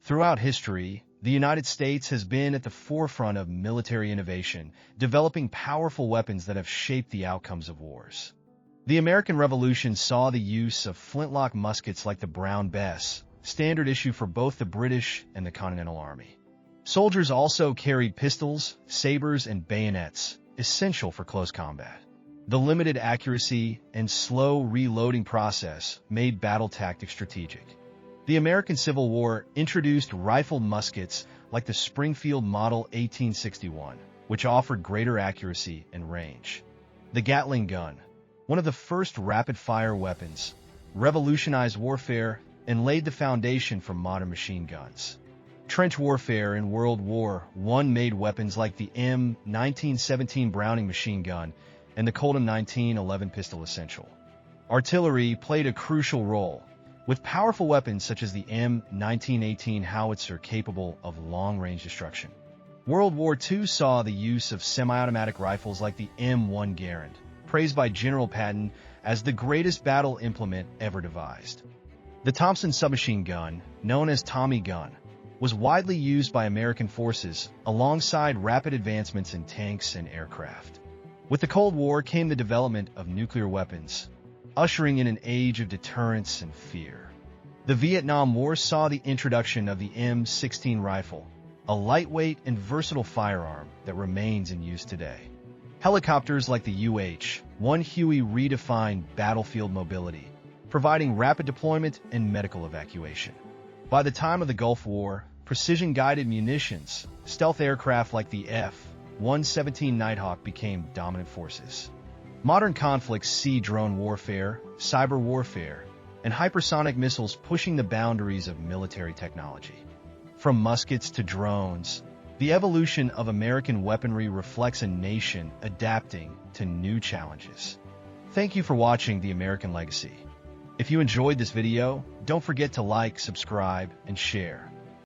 Throughout history, the United States has been at the forefront of military innovation, developing powerful weapons that have shaped the outcomes of wars. The American Revolution saw the use of flintlock muskets like the Brown Bess, standard issue for both the British and the Continental Army. Soldiers also carried pistols, sabers, and bayonets, essential for close combat. The limited accuracy and slow reloading process made battle tactics strategic. The American Civil War introduced rifled muskets like the Springfield Model 1861, which offered greater accuracy and range. The Gatling gun, one of the first rapid-fire weapons, revolutionized warfare and laid the foundation for modern machine guns. Trench warfare in World War I made weapons like the M1917 Browning machine gun and the Colt 1911 pistol essential. Artillery played a crucial role, with powerful weapons such as the M1918 howitzer capable of long-range destruction. World War II saw the use of semi-automatic rifles like the M1 Garand, praised by General Patton as the greatest battle implement ever devised. The Thompson submachine gun, known as Tommy gun, was widely used by American forces alongside rapid advancements in tanks and aircraft. With the Cold War came the development of nuclear weapons, ushering in an age of deterrence and fear. The Vietnam War saw the introduction of the M16 rifle, a lightweight and versatile firearm that remains in use today. Helicopters like the UH-1 Huey redefined battlefield mobility, providing rapid deployment and medical evacuation. By the time of the Gulf War, precision-guided munitions, stealth aircraft like the F-117 Nighthawk became dominant forces. Modern conflicts see drone warfare, cyber warfare, and hypersonic missiles pushing the boundaries of military technology. From muskets to drones, the evolution of American weaponry reflects a nation adapting to new challenges. Thank you for watching The American Legacy. If you enjoyed this video, don't forget to like, subscribe, and share.